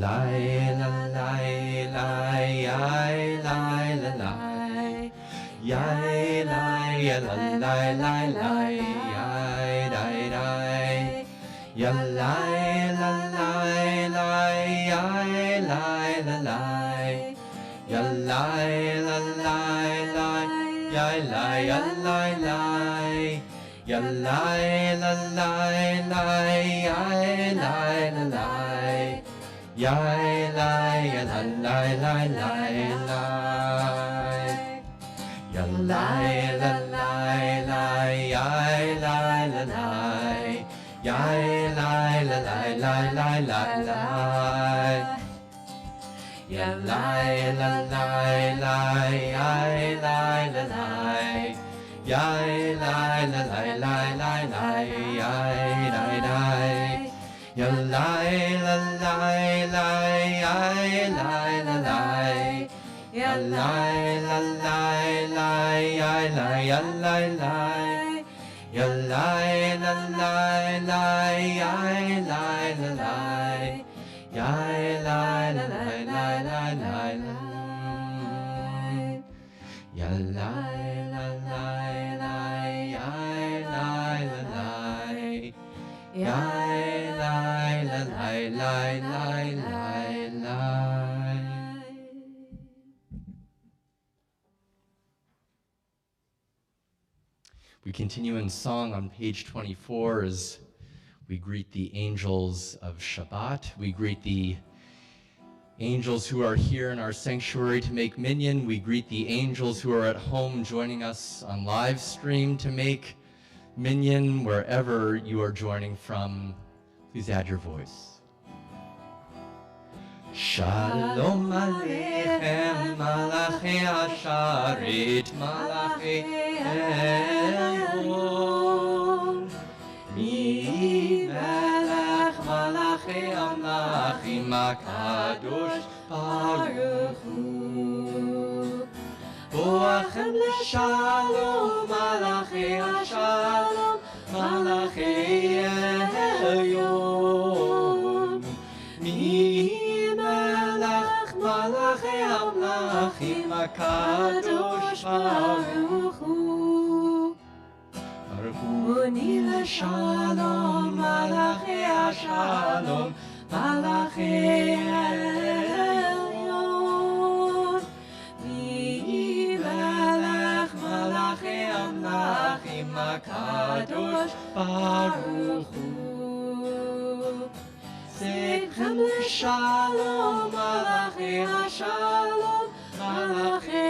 lai la lai lai yai lai la lai yai lai ya la lai lai lai yai dai dai ya lai la lai lai yai lai la lai ya lai la lai lai yai lai ya lai lai ya lai la lai lai yai lai la lai yai lai ya la lai lai lai lai ya lai la lai lai yai lai la lai yai lai la lai lai lai lai lai ya lai la lai lai yai lai la lai yai lai la lai lai lai lai yai dai dai ya lai la lai lai yai lai la lai ya lai la lai lai yai lai ya lai lai ya lai la lai lai yai lai la lai yai lai la lai lai lai lai lai ya lai la lai lai yai lai la lai yai lai la lai lai lai lai lai. We continue in song on page 24 as we greet the angels of Shabbat. We greet the angels who are here in our sanctuary to make minyan. We greet the angels who are at home joining us on live stream to make minyan. Wherever you are joining from, please add your voice. Shalom Aleichem, Malachi Asharit, Malachi Elyon. Mi Melech Malachi Amlachim HaKadosh Baruch Hu. Boachem L'Shalom, Malachi Ashalom, Malachi Elyon. Mi Melech Malachi Amlachim HaKadosh Baruch Hu. Uni L'Shalom, Malachi Ashalom, Malachi Elyon. Mi Melech Malachi Amlachim HaKadosh Baruch Hu. Seichem L'Shalom, Malachi Ashalom, Malachi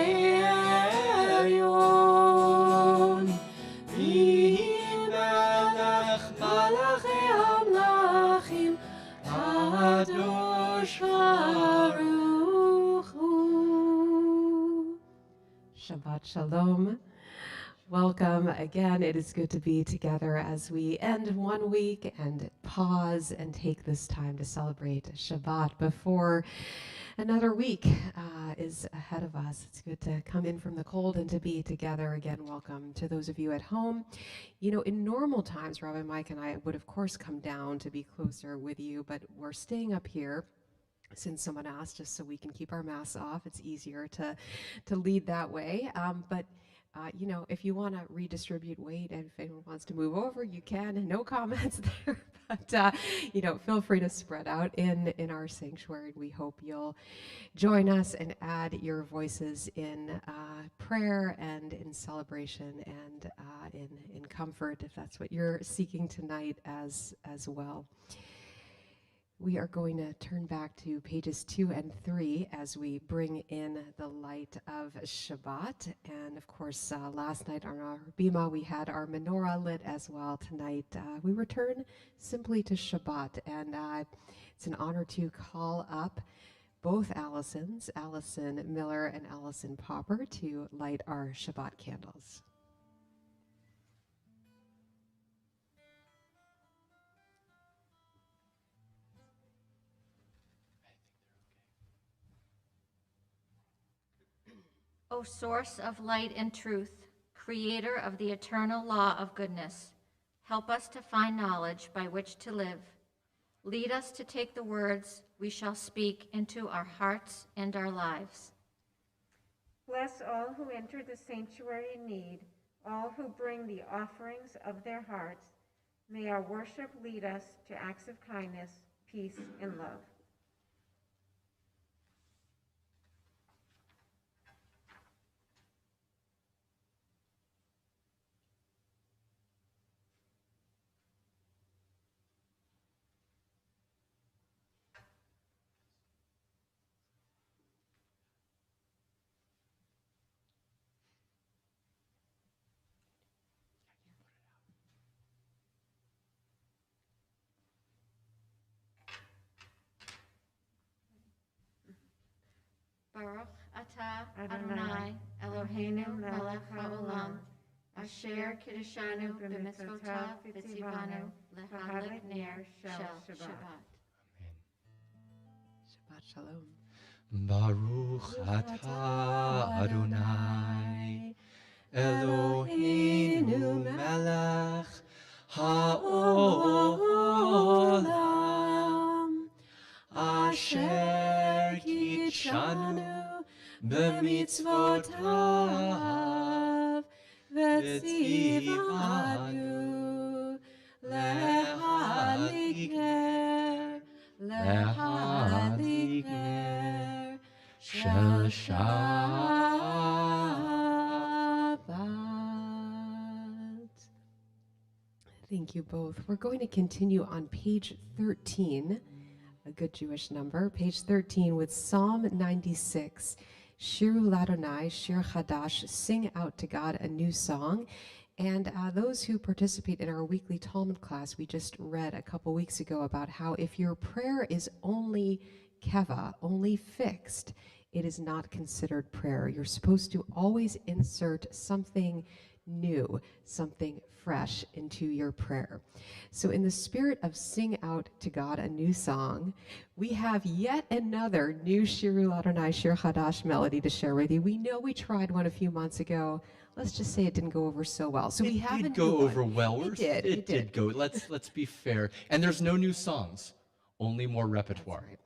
Elyon. Melech Malachi Amlachim Kadosh Baruch Hu. Shabbat Shalom. Welcome again. It is good to be together as we end one week and pause and take this time to celebrate Shabbat before another week is ahead of us. It's good to come in from the cold and to be together again. Welcome to those of you at home. You know, in normal times, Rabbi Mike and I would, of course, come down to be closer with you, but we're staying up here since someone asked, just so we can keep our masks off. It's easier to lead that way. But you know, if you want to redistribute weight and if anyone wants to move over, you can. No comments there. But, you know, feel free to spread out in our sanctuary. We hope you'll join us and add your voices in prayer and in celebration and in comfort, if that's what you're seeking tonight as well. We are going to turn back to pages 2 and 3 as we bring in the light of Shabbat. And of course, last night on our Bima, we had our menorah lit as well. Tonight, we return simply to Shabbat. And it's an honor to call up both Allisons, Allison Miller and Allison Popper, to light our Shabbat candles. O source of light and truth, creator of the eternal law of goodness, help us to find knowledge by which to live. Lead us to take the words we shall speak into our hearts and our lives. Bless all who enter the sanctuary in need, all who bring the offerings of their hearts. May our worship lead us to acts of kindness, peace, and love. Baruch atah Adonai Eloheinu melech haolam, asher kiddushanu b'mitzvotav v'tzivanu lehadlik ner shel Shabbat. Shabbat Shalom. Baruch atah Adonai Eloheinu melech haolam asher kitshanu b'mitzvotav v'tzivanu lehadlik ner shel Shabbat. Thank you both. We're going to continue on page 13, a good Jewish number, page 13 with Psalm 96. Shiru Ladonai, Shir Chadash, sing out to God a new song. And those who participate in our weekly Talmud class, we just read a couple weeks ago about how if your prayer is only keva, only fixed, it is not considered prayer. You're supposed to always insert something new, something fresh into your prayer. So in the spirit of sing out to God a new song, we have yet another new Shiru Ladonai Shir Chadash melody to share with you. We know we tried one a few months ago. Let's just say it didn't go over so well. So we have a did new go one. over well. It did. Go. Let's be fair. And there's no new songs, only more repertoire. That's right.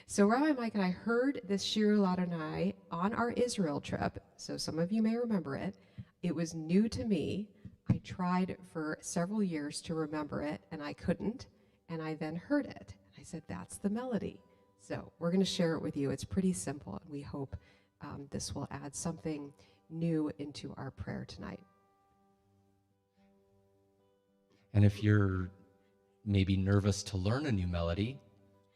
So Rabbi Mike and I heard this Shiru Ladonai on our Israel trip. So some of you may remember it. It was new to me. I tried for several years to remember it, and I couldn't. And I then heard it. I said, that's the melody. So we're going to share it with you. It's pretty simple, and we hope this will add something new into our prayer tonight. And if you're maybe nervous to learn a new melody,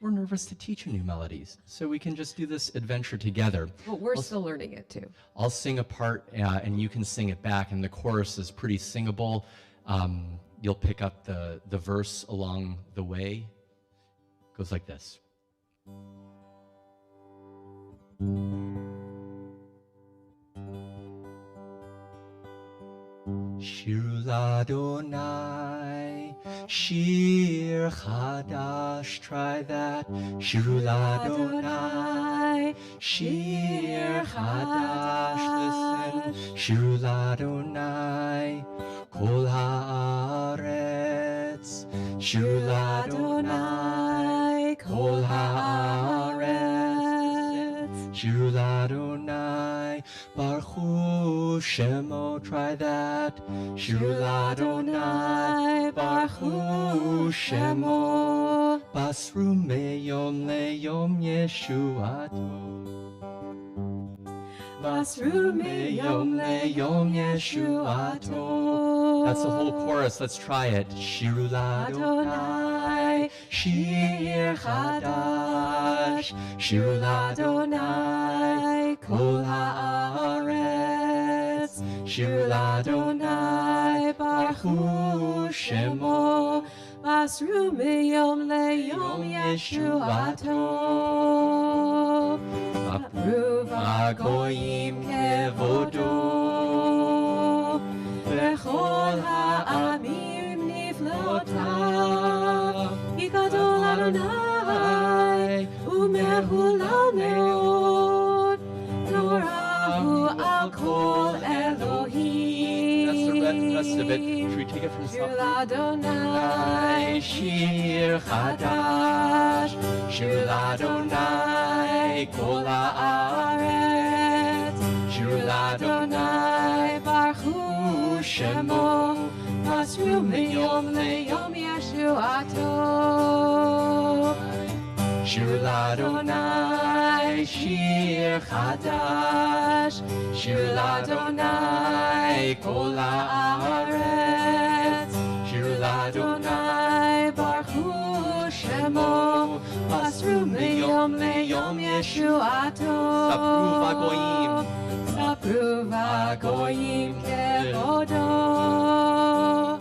we're nervous to teach you new melodies. So we can just do this adventure together. Well, we're still learning it too. I'll sing a part and you can sing it back, and the chorus is pretty singable. You'll pick up the verse along the way. It goes like this. Shir Ladonai, Shir Chadash, try that. Shir Ladonai, Shir Chadash, listen. Shir Ladonai, Kol Haaretz. Shir Ladonai, Kol Haaretz. Shir Ladonai, Baruch Hu Shemo, try that. Shir Ladonai, Baruch Hu Shemo, Basru Meyom Leyom Yeshuato. Basru Meyom Leyom Yeshuato. That's the whole chorus. Let's try it. Shir Ladonai, Shir Chadash. Shir Ladonai, Kol Haaretz. Shir Ladonai, Baruch Hu Shemo, Basru Meyom Leyom Yeshuato. Vapru v'goyim kevodo, v'chol ha'amim niflotav. Ki gadol Adonai, u'mehulam me'od, norahu al kol Elohim. That's the rest of it. Should we take it from Shir top? Adonai Shir Chadash, Shir Adonai, Kol Haaretz, Shir Adonai, Baruch Shemo, Masru miyom leyom Yeshuato. Shir Adonai, Shir Chadash, Shir Adonai, Kol Haaretz, Shir Adonai, Baruch Shemo, Masru miyom leyom Yeshuato. Sapru v'goyim. Sapru v'goyim kevodo.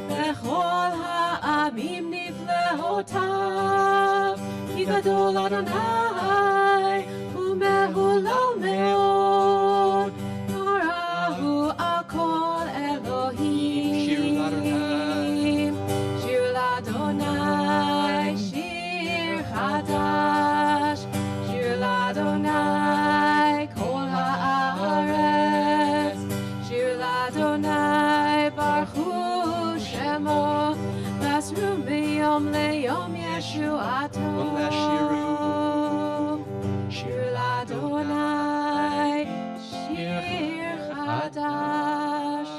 Bechol ha'amim niflehotav. Ki gadol Adonai, umehulal meod. Norahu al kol Elohim. Shir Adonai. Shir Adonai, Shir Chadash, Shir Adonai, Kol Haaretz, Shir Adonai, Baruch Shemo, Masru miyom leyom Yeshuato. One last shiru. Shir Adonai, Shir Chadash,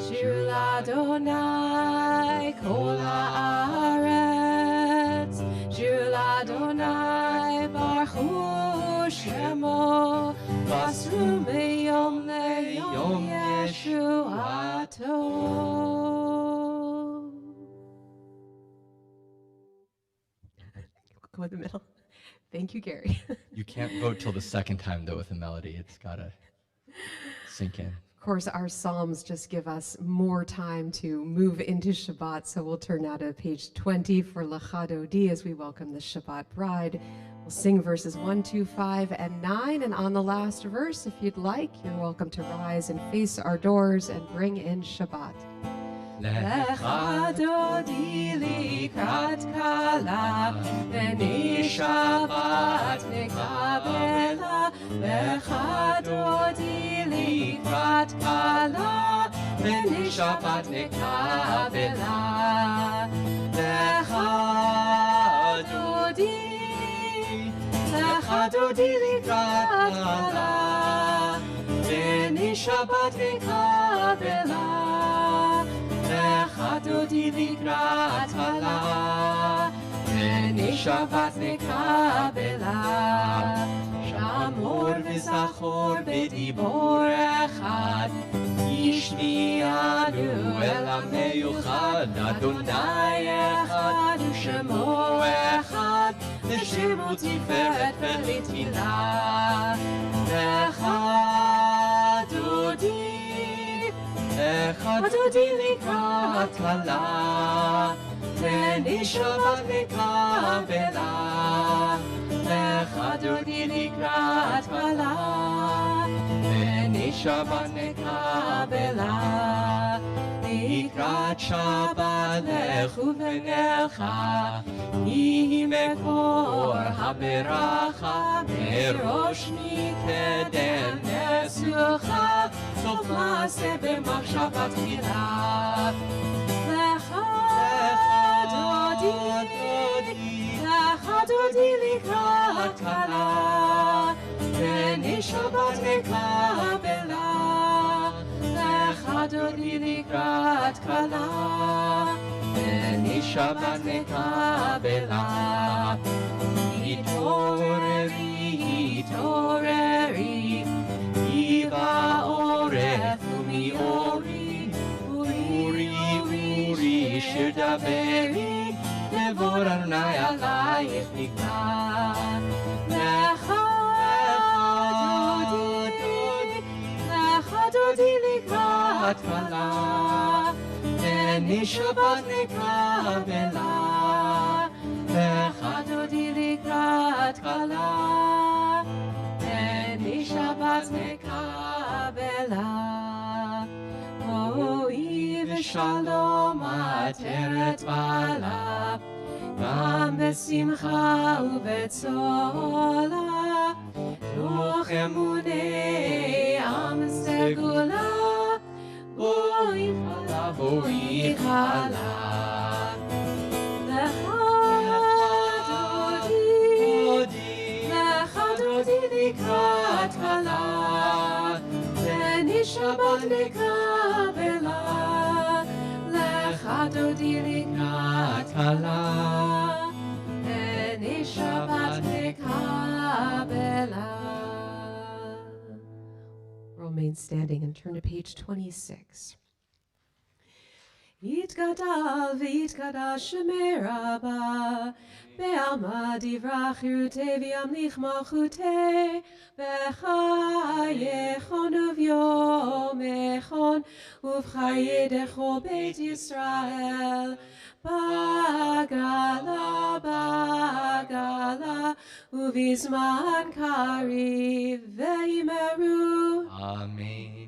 Shir Adonai, Kol Haaretz, Shir Adonai, Baruch Shemo, Masru miyom leyom Yeshuato. Go in the middle. Thank you, Gary. You can't vote till the second time, though, with a melody. It's got to sink in. Of course, our Psalms just give us more time to move into Shabbat, so we'll turn now to page 20 for Lecha Dodi as we welcome the Shabbat bride. We'll sing verses 1, 2, 5, and 9, and on the last verse, if you'd like, you're welcome to rise and face our doors and bring in Shabbat. Lecha Dodi likrat kala, v'ni Shabbat nekabela. Lecha Dodi likrat kala, v'ni Shabbat nekabela. Lecha Dodi likrat kala, v'ni Shabbat nekabela. Lecha Dodi likrat kala, v'ni Shabbat nekabela. Shamor v'zachor b'dibor echad, yishmi'anu el ha'meyuchad. Adonai echad u'shemo echad, l'shemo tiferet v'letfilah. Lecha Dodi, Lecha Dodi likrat kala, v'ni Shabbat nekabela. Lecha Dodi likrat kala, v'ni Shabbat nekabela. Likrat Shabbat lechu v'nelcha, Yihi mekor haberacha, merosh mikedem nesucha, sof maaseh b'machshavat tchila. Lecha Dodi likrat kala, v'ni Shabbat nekabela. Lecha Dodi likrat kala, v'ni Shabbat nekabela. Hitoreri, hitoreri, ki ba'oref u'mi'ori, uri, uri, shir daberi, devor Adonai alayich nikrat. Lecha Dodi likrat kala, v'ni Shabbat nekabela. Lecha Dodi likrat kala, v'ni Shabbat nekabela. Hoi v'shalom ateret bala, בם בשמחה ובצולה, נוח אמוני עם סגולה, בואי חלה, בואי חלה. לך דודי לקראת חלה, בני שבת לקבלה. לך דודי לקראת חלה, בני שבת לקבלה. Remain standing and turn to page 26. יתגדל ויתקדש שמי רבה, בעלמא דברה חירותי וימליך מלכותי, בחייכון וביומכון, ובחיי דכל בית ישראל. בגלה, בגלה, ובזמן קריב וימרו. אמן.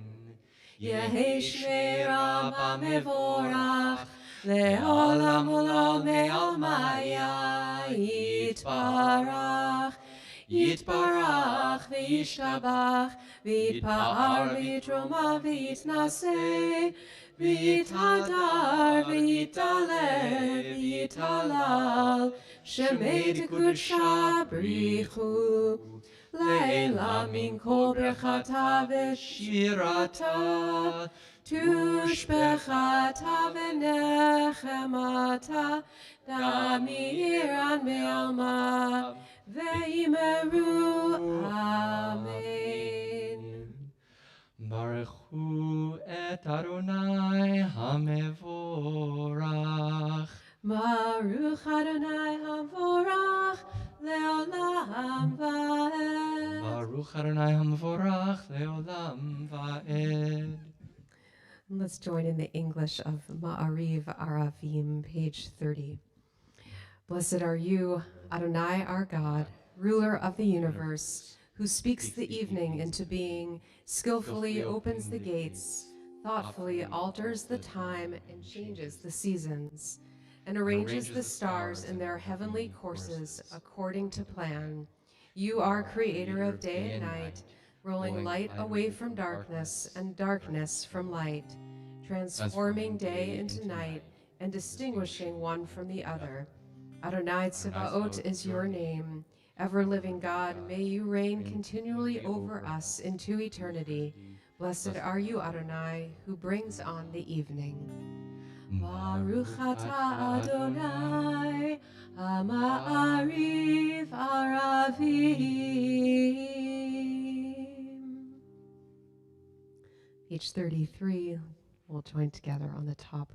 יהי שמי רבה מבורך, לעולם עולם מעלמיה יתברך. יתברך וישתבח, ויתפאר ויתרומם ויתנשא, ויתהדר ויתעלה ויתהלל, שמי דקדושה בריחו. לעילה מן כל ברכתה ושירתה, תושבחתה ונחמתה, דמירן בעלמא ויאמרו אמן. ברכו את אדוני המבורך. ברוך אדוני המבורך לעולם ועד. ברוך אדוני המבורך לעולם ועד. Let's join in the English of Ma'ariv Aravim, page 30. Blessed are you, Adonai our God, ruler of the universe, who speaks the evening into being, skillfully opens the gates, thoughtfully alters the time and changes the seasons, and arranges the stars in their heavenly courses according to plan. You are creator of day and night, rolling light away from darkness and darkness from light, transforming day into night and distinguishing one from the other. Adonai Tsevaot is your name. Ever-living God, may you reign continually over us into eternity. Blessed are you, Adonai, who brings on the evening. Baruch atah Adonai, Ma'ariv Aravim. Page 33, we'll join together on the top.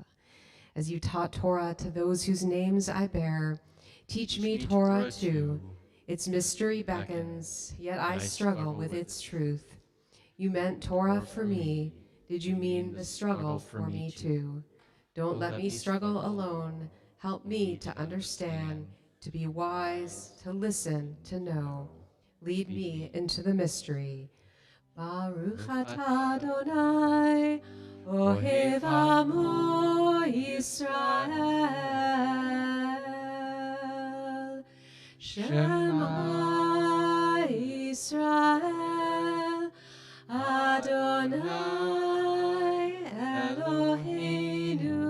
As you taught Torah to those whose names I bear, teach me Torah too. Its mystery beckons, yet I struggle with its truth. You meant Torah for me. Did you mean the struggle for me too? Don't let me struggle alone. Help me to understand, to be wise, to listen, to know. Lead me into the mystery. Baruch atah Adonai, Ohev Amo Yisrael. Shema Yisrael, Adonai Eloheinu,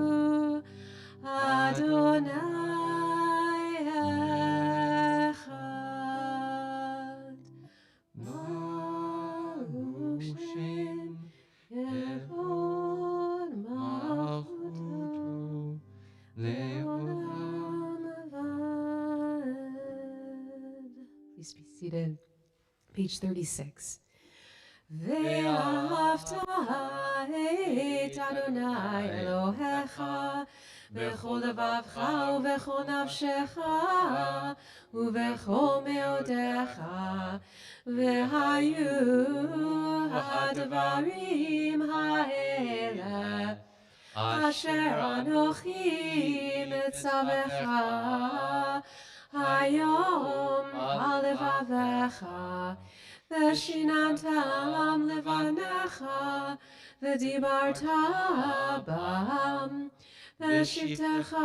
Adonai Echad. Baruch Shem Yevon Malchuto Le'olam Avad. Please be seated. Page 36. Ve'ahavta et Adonai Elohecha b'chol levavcha u'b'chol nafshecha u'b'chol me'odecha ve'hayu ha'dvarim ha'eleh asher anochi mitzavecha hayom ha'levavecha Veshinantam levanecha, v'dibarta bam, בשבתך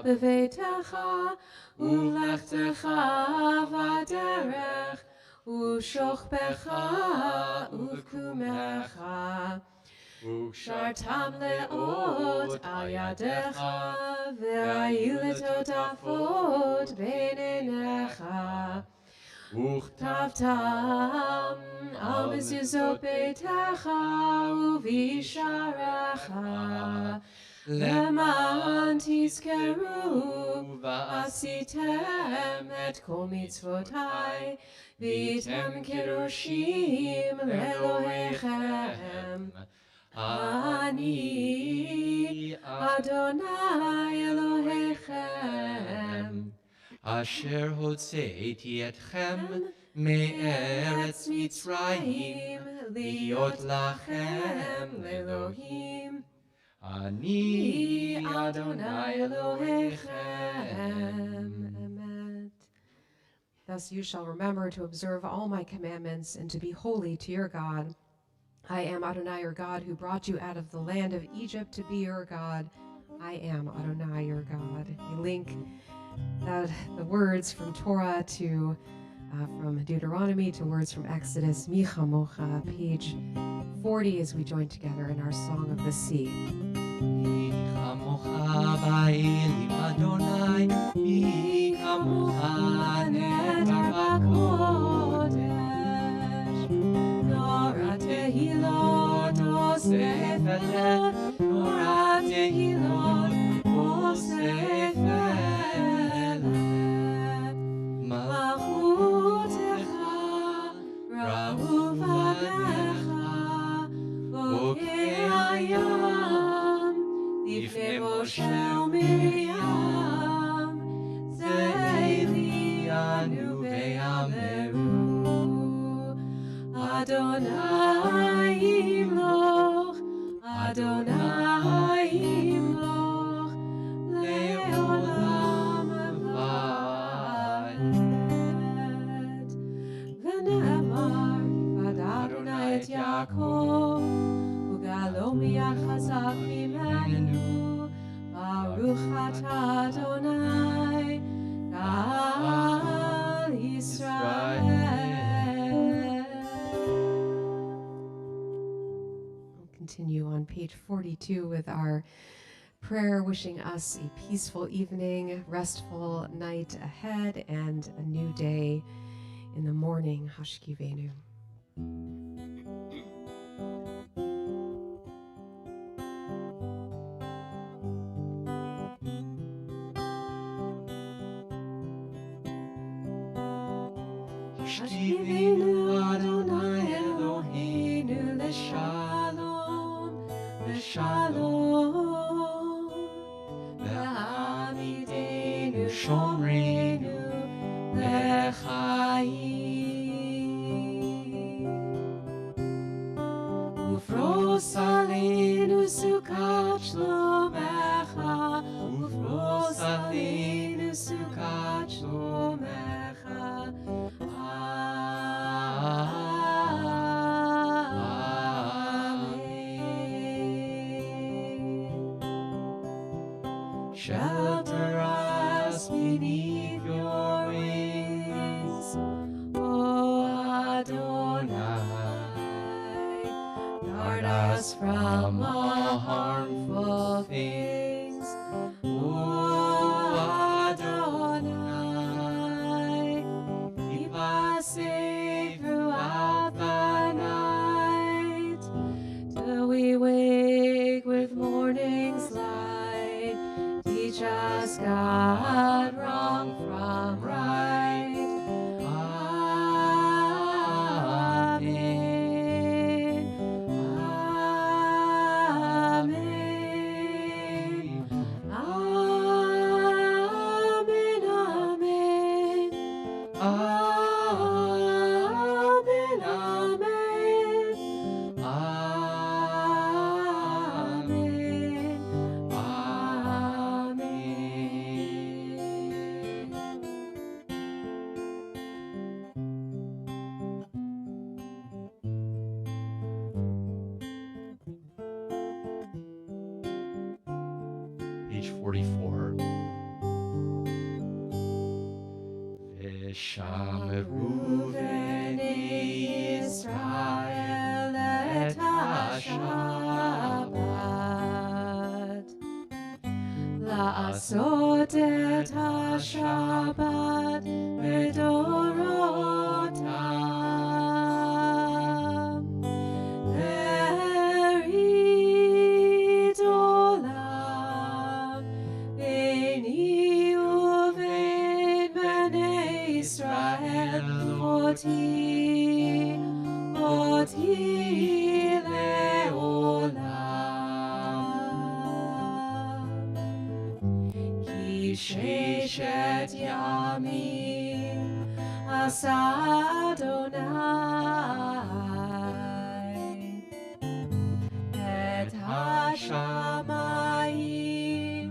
בביתך ובלכתך בדרך ושוכבך ובקומך וקשרתם לאות על ידך והיו לטוטפות בין עיניך וכתבתם על מזוזות ביתך ובשעריך למען תזכרו ועשיתם את כל מצוותי והייתם קדושים לאלוהיכם. אני אדוני אלוהיכם אשר הוצאתי אתכם מארץ מצרים להיות לכם לאלוהים. אני אדוני אלוהיכם. Amen. Thus you shall remember to observe all my commandments and to be holy to your God. I am Adonai your God who brought you out of the land of Egypt to be your God. I am Adonai your God. We link the words from Torah to from Deuteronomy to words from Exodus, Mi Chamocha, page 40, as we join together in our Song of the Sea. מי כמוך באלים אדוני, מי כמוך נטע בקודש. נורא תהילות אוסף אלה, נורא תהילות אוסף אלה. מלכותך ראו בניך, בוקי הים, לפני משה ומרים, צאלינו ויאמרו, אדוני ימלוך, אדוני ימלוך, לעולם ועד. ונאמר, יפד אדוני את יעקב, וגאלו מיד חזק ממנו, ברוך אתה אדוני, גאל ישראל. We'll continue on page 42 with our prayer wishing us a peaceful evening, restful night ahead, and a new day in the morning. Hashkivenu. Hashkivenu Adonai Eloheinu leshalom, leshalom. Ve'amidenu shomrenu lechaim. Ufros aleinu sukat shlomecha, ufros aleinu sukat shlomecha. Shelter us beneath your wings, O page 44. V'shamru v'nei Yisrael et ha-Shabbat, la'asot et ha-Shabbat bedorotam, le'rit olam, b'ni uvein b'nei Yisrael, oti le'olam. Ki sheshet yamim asa Adonai et hashamayim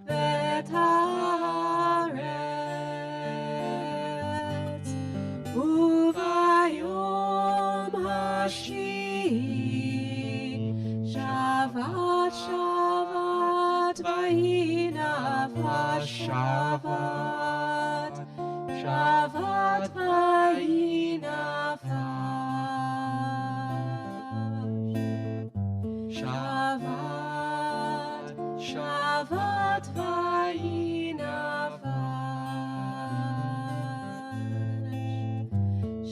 v'et haaretz, uvayom hashvi'i shavat shavat vayinaf shavat shavat vayinaf shavat shavat vayinaf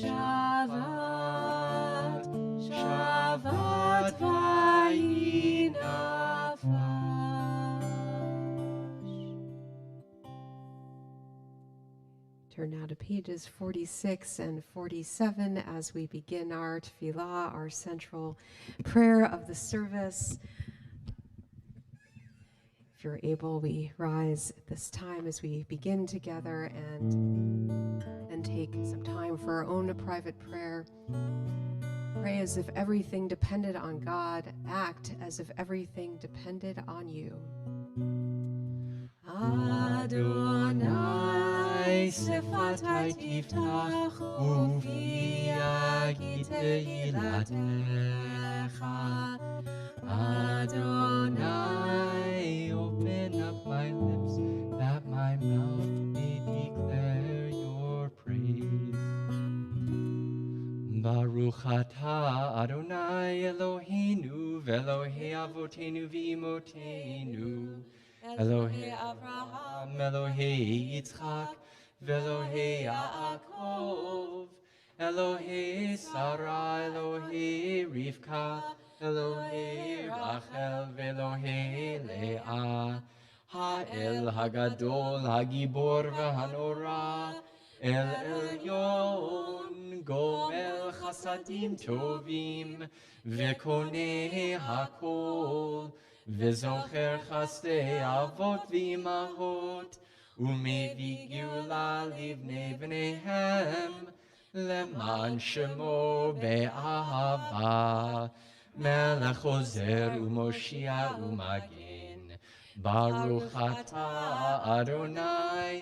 shavat shavat vayinaf. Turn now to pages 46 and 47 as we begin our tefillah, our central prayer of the service. If you're able, we rise at this time as we begin together and take some time for our own private prayer. Pray as if everything depended on God. Act as if everything depended on you. Adonai sefatai tiftach ufi yagid tehilatecha. Adonai, open up my lips that my mouth may declare your praise. Baruch atah Adonai Eloheinu v'Elohei avotenu v'imotenu, Elohei Avraham, Elohei Yitzchak, v'Elohei Yaakov, Elohei Sarah, Elohei Rivka, Elohei Rachel, v'Elohei Leah, Ha'el Hagadol, Hagibor v'Hanora, El Elyon, Gomel Chasadim Tovim, v'Koneh Hakol, v'Zocher Chasdei Avot v'Imahot, u'mevii Geula livnei bneihem, leman shemo be'ahava, melech ozer u'moshia u'magen, Baruch atah Adonai,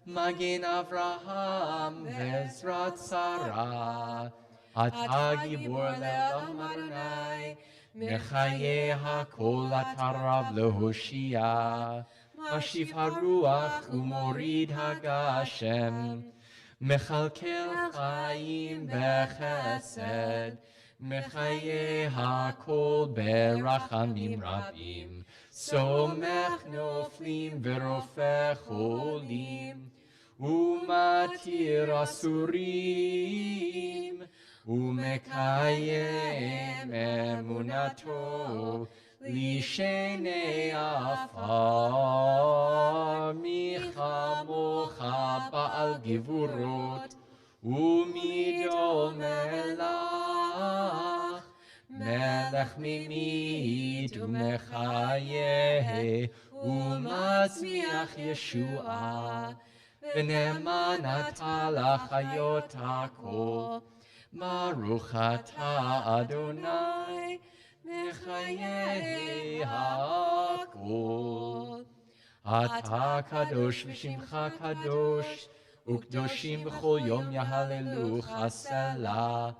Magen Avraham ve'ezrat Sarah, atah gibor le'olam Adonai, Mechaye hakol atarav lehoshia, Mashiv haruach umorid hagashem, Mechalkel chayim bechesed, Mechaye hakol berachamim rabim, Somech noflim verofeh cholim, Umatir asurim, Umekayem emunato, Lishenei afar, Michamocha ba'al givurot, Umidol melach, Melech mimid umechayeh, Umatzmiach Yeshua, V'ne'eman atah lachayot hakol, Baruch atah Adonai, Mechayeh hakol. Atah kadosh v'shimcha kadosh, U'kdoshim b'chol yom yahalelucha selah.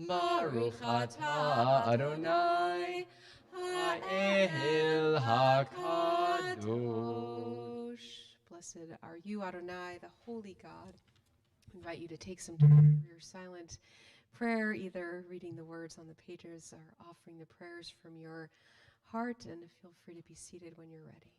Baruch atah Adonai, Ha'el hakadosh. Kadosh. Blessed are you, Adonai, the holy God. I invite you to take some time for your silent prayer, either reading the words on the pages or offering the prayers from your heart, and feel free to be seated when you're ready.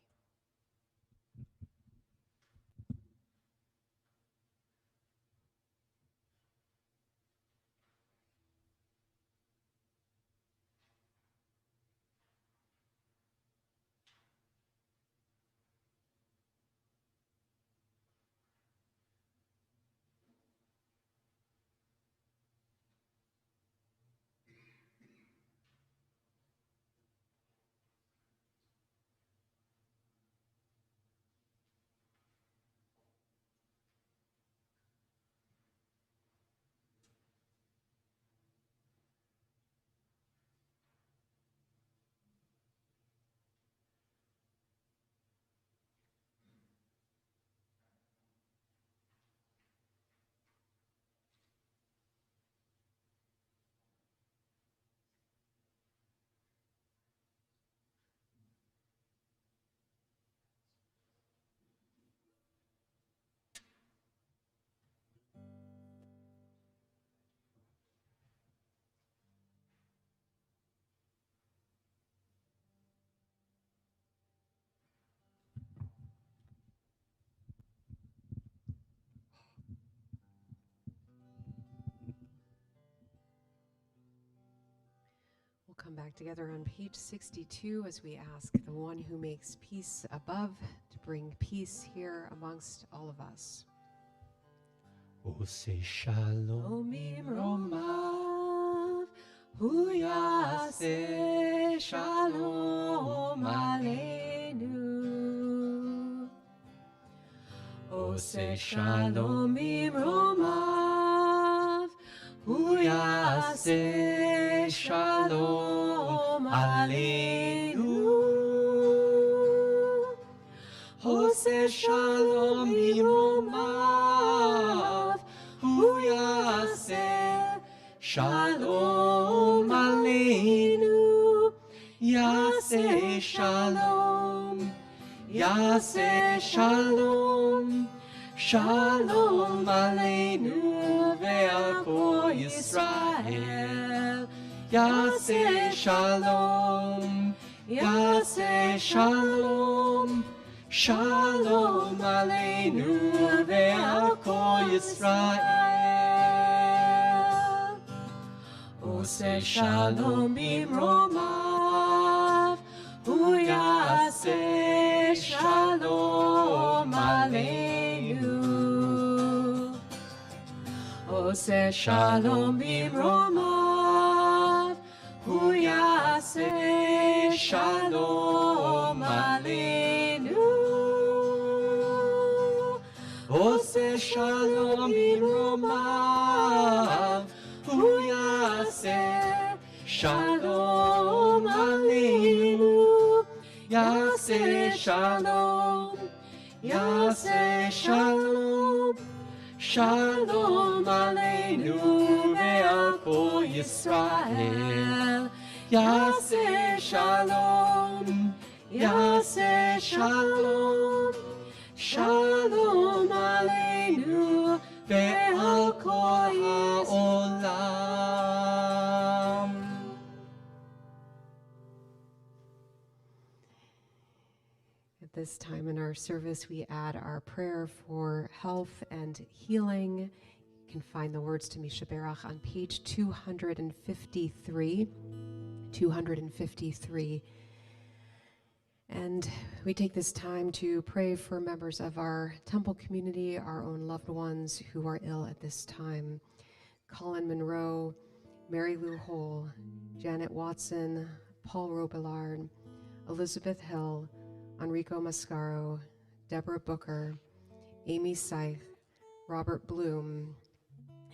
We'll come back together on page 62 as we ask the one who makes peace above to bring peace here amongst all of us. Ose shalom Romav, hu yaseh shalom aleinu. Ose shalom romav, hu yaseh shalom aleinu. Ose shalom romav, hu yaseh shalom aleinu. Yaseh shalom, yaseh shalom, shalom aleinu ve'al kol Yisrael. Yaseh shalom, yaseh shalom, shalom aleinu ve'al kol Yisrael. Ose shalom bimromav, hu yaseh shalom aleinu. Ose shalom bimromav, hu yaseh shalom aleinu. Ose shalom bimromav, hu yaseh shalom aleinu. Yaseh shalom, yaseh shalom, shalom aleinu ve'al kol Yisrael. Yaseh shalom, yaseh shalom, shalom aleinu ve'al kol ha'olam. At this time in our service, we add our prayer for health and healing. You can find the words to Misha Berach on page 253. 253. And we take this time to pray for members of our temple community, our own loved ones who are ill at this time. Colin Monroe, Mary Lou Hole, Janet Watson, Paul Robillard, Elizabeth Hill, Enrico Mascaro, Deborah Booker, Amy Scythe, Robert Bloom,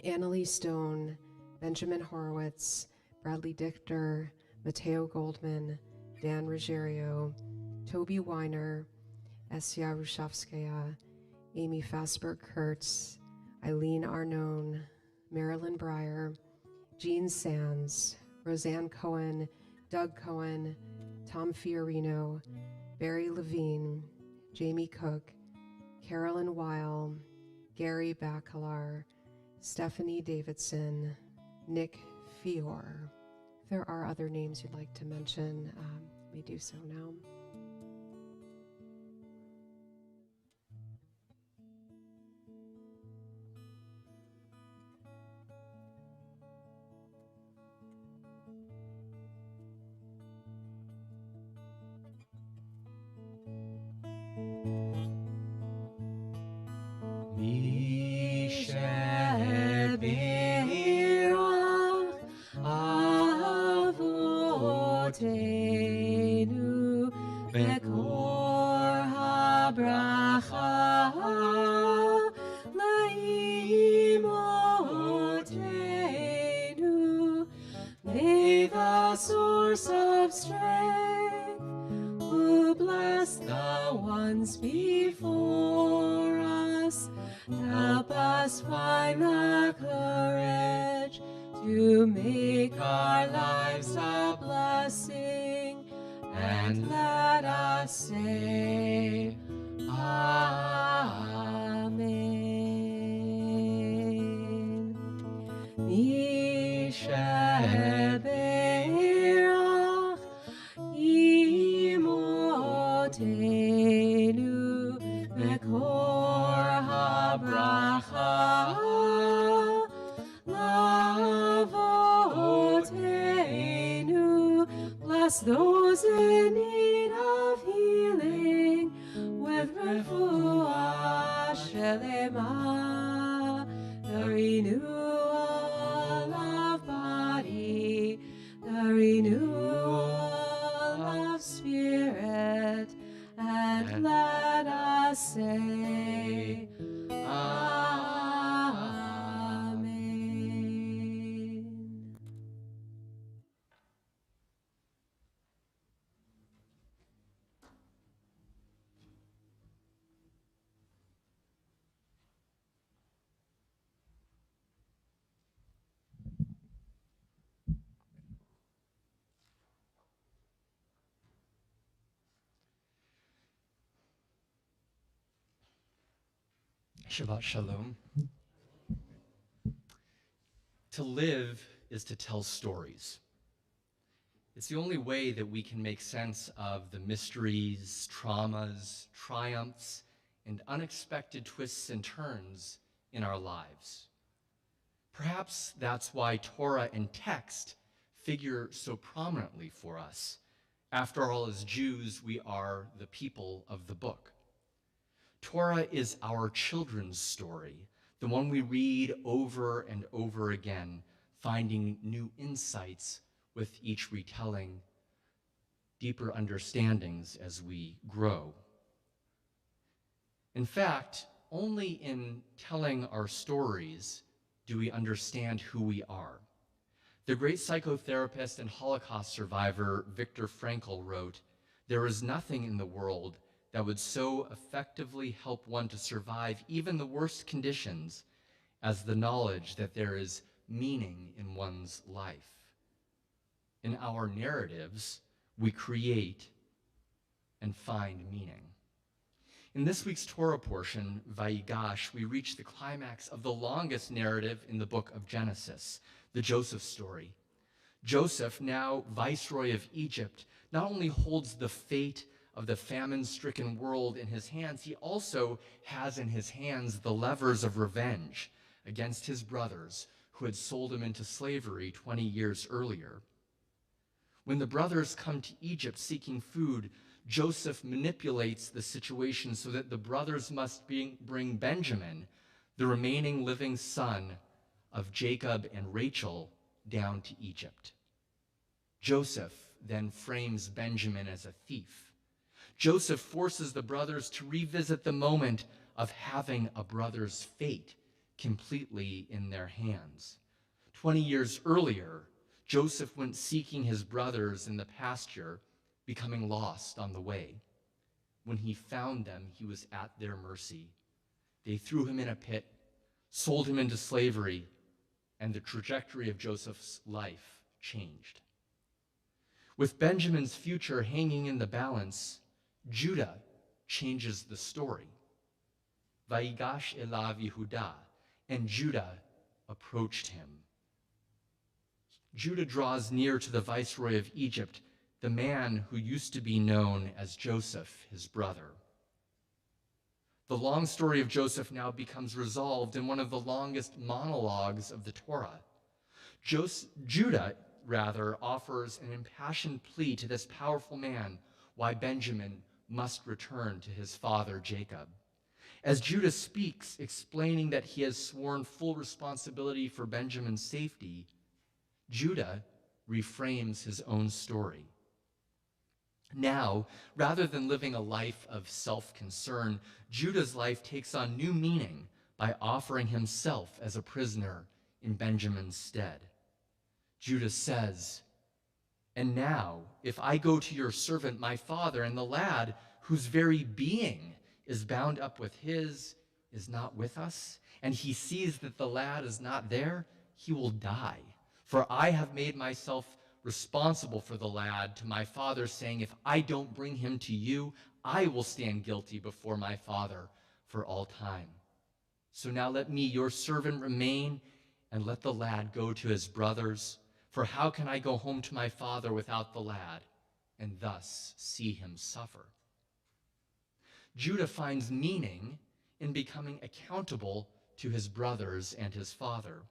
Annalie Stone, Benjamin Horowitz, Bradley Dichter, Matteo Goldman, Dan Ruggiero, Toby Weiner, Esya Rushavskaya, Amy Fasberg-Kurtz, Eileen Arnone, Marilyn Breyer, Jean Sands, Roseanne Cohen, Doug Cohen, Tom Fiorino, Barry Levine, Jamie Cook, Carolyn Weil, Gary Bacalar, Stephanie Davidson, Nick Fior. If there are other names you'd like to mention, we do so now. May the source of strength, who blessed the ones before us, help us find the courage to make our lives a blessing, and let us say, Amen. Misheberach imotenu mekor habracha lavotenu. Bless those in need of healing with refuah shelema, the renewal of body, the renewal of spirit, and let us say, Amen. Shabbat Shalom. To live is to tell stories. It's the only way that we can make sense of the mysteries, traumas, triumphs, and unexpected twists and turns in our lives. Perhaps that's why Torah and text figure so prominently for us. After all, as Jews, we are the people of the book. Torah is our children's story, the one we read over and over again, finding new insights with each retelling, deeper understandings as we grow. In fact, only in telling our stories do we understand who we are. The great psychotherapist and Holocaust survivor Viktor Frankl wrote, "There is nothing in the world that would so effectively help one to survive even the worst conditions as the knowledge that there is meaning in one's life." In our narratives, we create and find meaning. In this week's Torah portion, Vayigash, we reach the climax of the longest narrative in the book of Genesis, the Joseph story. Joseph, now viceroy of Egypt, not only holds the fate of the famine-stricken world in his hands, he also has in his hands the levers of revenge against his brothers who had sold him into slavery 20 years earlier. When the brothers come to Egypt seeking food, Joseph manipulates the situation so that the brothers must bring Benjamin, the remaining living son of Jacob and Rachel, down to Egypt. Joseph then frames Benjamin as a thief. Joseph forces the brothers to revisit the moment of having a brother's fate completely in their hands. 20 years earlier, Joseph went seeking his brothers in the pasture, becoming lost on the way. When he found them, he was at their mercy. They threw him in a pit, sold him into slavery, and the trajectory of Joseph's life changed. With Benjamin's future hanging in the balance, Judah changes the story. Vayigash elav Yehuda, and Judah approached him. Judah draws near to the viceroy of Egypt, the man who used to be known as Joseph, his brother. The long story of Joseph now becomes resolved in one of the longest monologues of the Torah. Judah offers an impassioned plea to this powerful man why Benjamin must return to his father Jacob. As Judah speaks, explaining that he has sworn full responsibility for Benjamin's safety, Judah reframes his own story. Now, rather than living a life of self-concern, Judah's life takes on new meaning by offering himself as a prisoner in Benjamin's stead. Judah says, "And now, if I go to your servant my father, and the lad whose very being is bound up with his is not with us, and he sees that the lad is not there, he will die. For I have made myself responsible for the lad to my father, saying, if I don't bring him to you, I will stand guilty before my father for all time. So now let me, your servant, remain, and let the lad go to his brothers. For how can I go home to my father without the lad, and thus see him suffer?" Judah finds meaning in becoming accountable to his brothers and his father.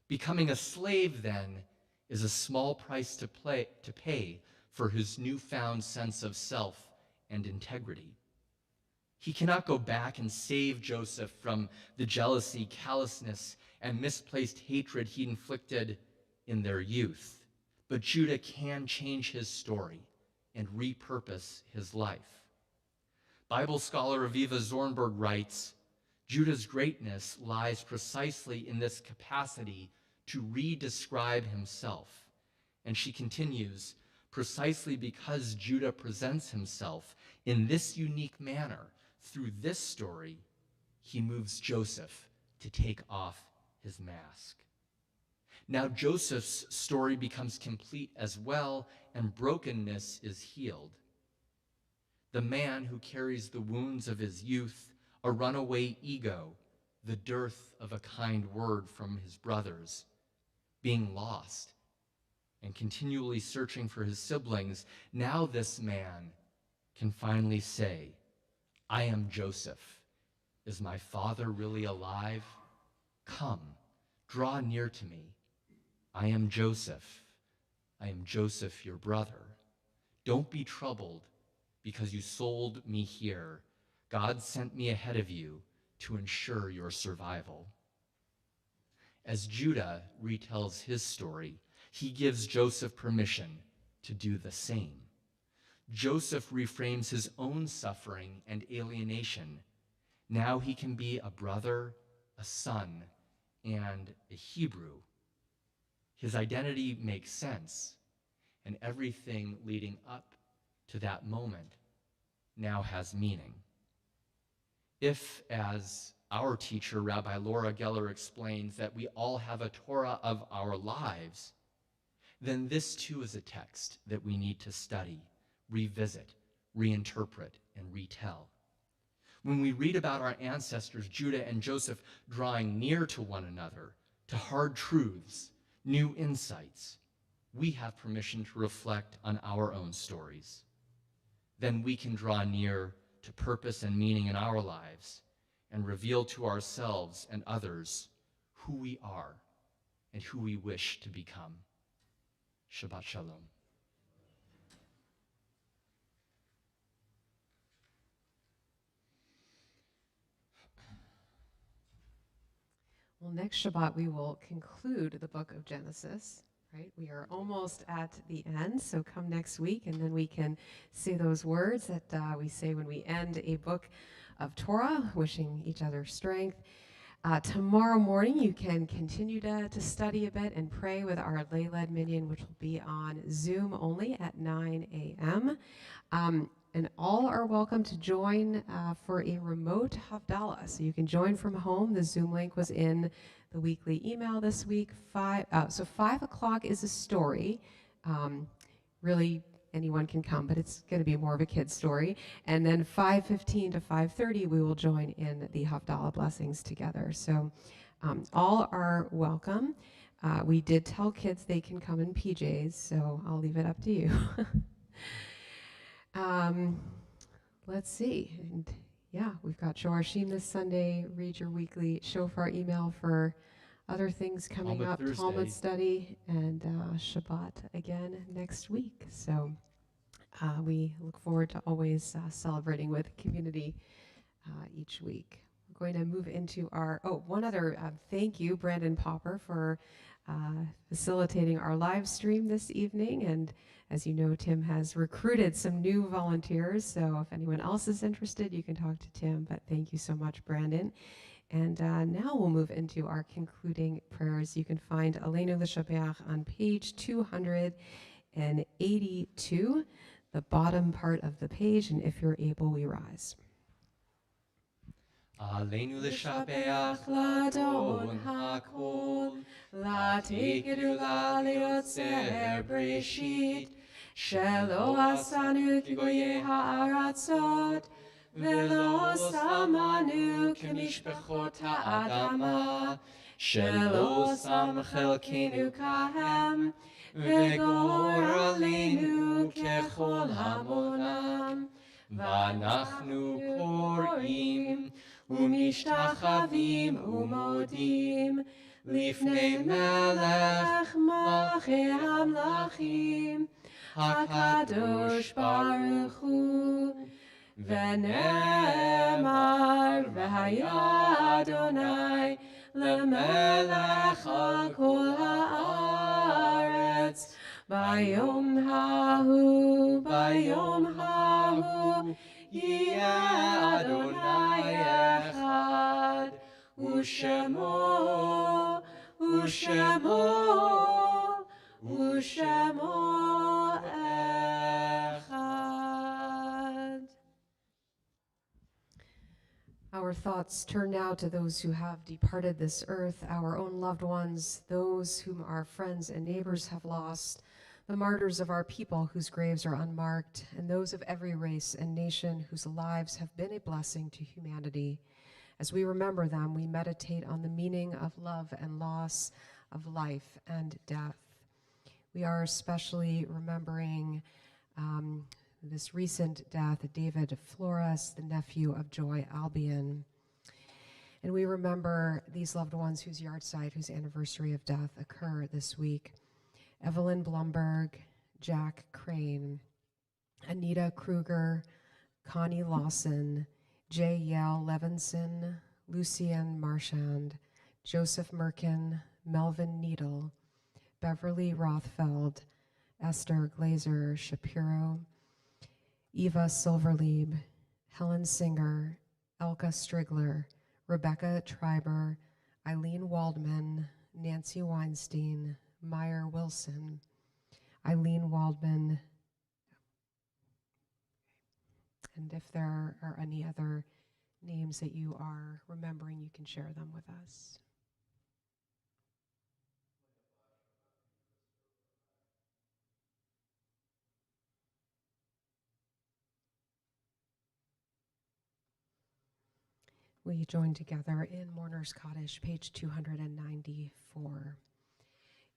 Becoming a slave, then, is a small price to pay for his newfound sense of self and integrity. He cannot go back and save Joseph from the jealousy, callousness, and misplaced hatred he inflicted in their youth. But Judah can change his story and repurpose his life. Bible scholar Aviva Zornberg writes, Judah's greatness lies precisely in this capacity to re-describe himself. And she continues, precisely because Judah presents himself in this unique manner through this story, he moves Joseph to take off his mask. Now Joseph's story becomes complete as well, and brokenness is healed. The man who carries the wounds of his youth, a runaway ego, the dearth of a kind word from his brothers, being lost and continually searching for his siblings, now this man can finally say, I am Joseph. Is my father really alive? Come, draw near to me. I am Joseph. I am Joseph, your brother. Don't be troubled because you sold me here. God sent me ahead of you to ensure your survival. As Judah retells his story, he gives Joseph permission to do the same. Joseph reframes his own suffering and alienation. Now he can be a brother, a son, and a Hebrew. His identity makes sense, and everything leading up to that moment now has meaning. If, as our teacher, Rabbi Laura Geller, explains, that we all have a Torah of our lives, then this too is a text that we need to study, revisit, reinterpret, and retell. When we read about our ancestors, Judah and Joseph, drawing near to one another, to hard truths, new insights, we have permission to reflect on our own stories. Then we can draw near to purpose and meaning in our lives and reveal to ourselves and others who we are and who we wish to become. Shabbat Shalom. Well, next Shabbat we will conclude the book of Genesis, right? We are almost at the end, so come next week and then we can say those words that we say when we end a book of Torah, wishing each other strength. Tomorrow morning you can continue to study a bit and pray with our lay-led minyan, which will be on Zoom only at 9 a.m. And all are welcome to join for a remote Havdalah. So you can join from home. The Zoom link was in the weekly email this week. So 5 o'clock is a story, really anyone can come, but it's going to be more of a kid's story. And then 5:15 to 5:30, we will join in the Havdalah blessings together. So all are welcome. We did tell kids they can come in PJs, so I'll leave it up to you. Let's see. And yeah, we've got Shoarshim this Sunday. Read your weekly shofar email for other things coming Talmud up. Thursday. Talmud study and Shabbat again next week. So we look forward to always celebrating with community each week. We're going to move into our, one other thank you, Brandon Popper, for facilitating our live stream this evening. And as you know, Tim has recruited some new volunteers. So if anyone else is interested, you can talk to Tim. But thank you so much, Brandon. And now we'll move into our concluding prayers. You can find Aleinu L'Shabeach on page 282, the bottom part of the page. And if you're able, we rise. Aleinu l'shabeach Ladon hakol, latekedu laliotzer breshit, shelo asanu kigoye ha'aratzot, velo samanu kemishpechot ha'adama, shelo sam chelkenu kahem, vegor aleinu kechol hamonam, v'anachnu korim, ומשתחווים ומודים לפני מלך מלכי המלכים הקדוש ברוך הוא ונאמר והיה אדוני למלך על כל הארץ ביום ההוא יהיה אדוני אחד ושמו אחד. Our thoughts turn now to those who have departed this earth, our own loved ones, those whom our friends and neighbors have lost, the martyrs of our people whose graves are unmarked, and those of every race and nation whose lives have been a blessing to humanity. As we remember them, we meditate on the meaning of love and loss, of life and death. We are especially remembering this recent death, David Flores, the nephew of Joy Albion. And we remember these loved ones whose yahrzeit, whose anniversary of death occur this week. Evelyn Blumberg, Jack Crane, Anita Kruger, Connie Lawson, J. Yale Levinson, Lucienne Marchand, Joseph Merkin, Melvin Needle, Beverly Rothfeld, Esther Glazer Shapiro, Eva Silverlieb, Helen Singer, Elka Strigler, Rebecca Treiber, Eileen Waldman, Nancy Weinstein, Meyer Wilson, Eileen Waldman, and if there are any other names that you are remembering, you can share them with us. We join together in Mourner's Kaddish, page 294.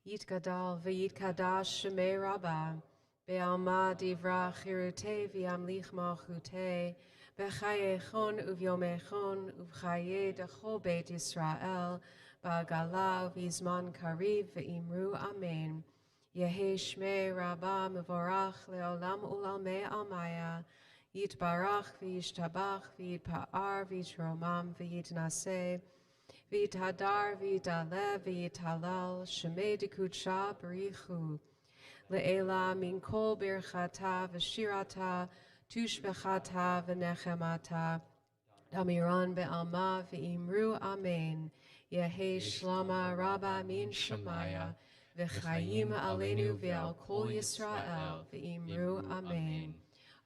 Yitgadal v'yitkadash shemei Rabbah, be'alma divra chirute v'yamlich malchute, b'chayechon uv'yomechon uv'chaye dechol beit Yisrael, ba'gala v'izman kariv v'imru amen. Yehi shmei Rabbah mevorach le'olam u'lalmei almaya, Yitbarach v'yishtabach v'yitpa'ar v'yitromam v'yitnaseh v'yithadar v'yitalev v'yithalal shemei dekudsha b'richu le'ela min kol birchata v'shirata tushbechata v'nechemata damiran be'alma v'imru amen Yehi shlama rabba min shemaya v'chayim aleinu v'al kol Yisrael v'imru amen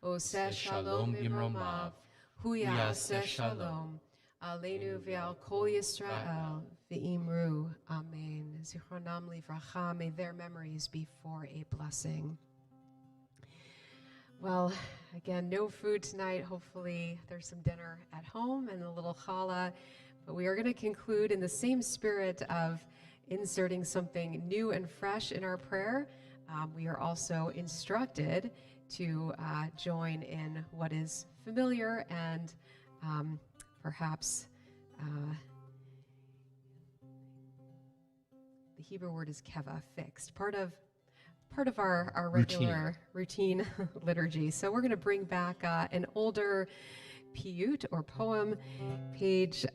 Oseh shalom b'mromav, hu yaseh shalom, aleinu v'al kol Yisrael, v'imru, amen. Zichronam livracha, may their memories be for a blessing. Well, again, no food tonight. Hopefully there's some dinner at home and a little challah. But we are going to conclude in the same spirit of inserting something new and fresh in our prayer. We are also instructed to join in what is familiar and perhaps the Hebrew word is keva, fixed, part of our regular routine liturgy. So we're going to bring back an older piyut or poem, page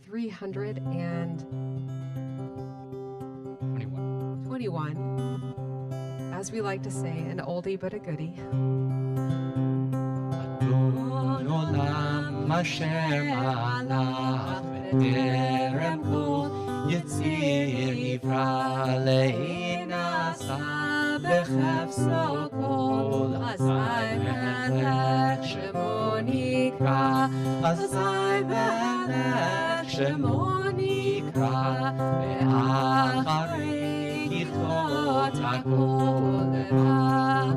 321. As we like to say, an oldie but a goodie. Adon olam asher malach b'terem kol yitzir nivra le'inasa b'chefso kol azai melech shemo nikra azai melech shemo nikra ve'acharei kichot hakol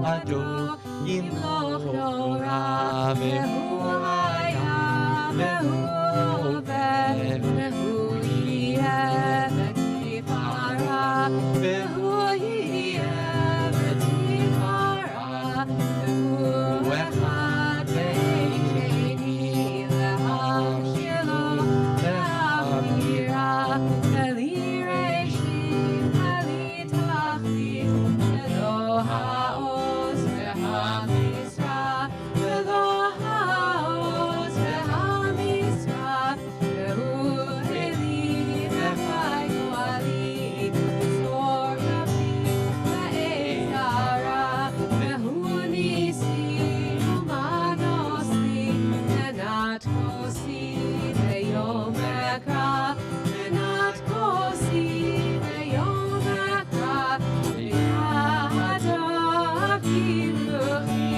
Adon yimloch nora ve'hu haya ve'hu oved ve'hu yeh v'tifara ve'hu yeh v'tifara ve'hu echad ve'sheni ve'hamshilo ve'hamira ve'li reishim ve'li tachlit ve'lo ha'oz ve'hamisra ve'lo ha'oz ve'hamisra ve'hu eli ve'chai go'ali zor ve'fi ve'ezara ve'hu nisi u'manosli ve'nat kosi ve'yom ekra ve'nat kosi ve'yom ekra ve'yadav kiruchi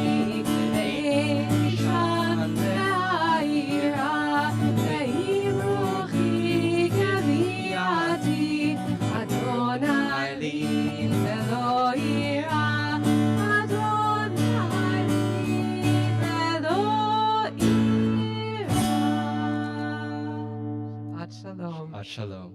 ve'ishan ve'ayira ve'imruchi keviati Adonai li ve'lo ira Adonai li ve'lo ira. Shabbat shalom. Shabbat shalom.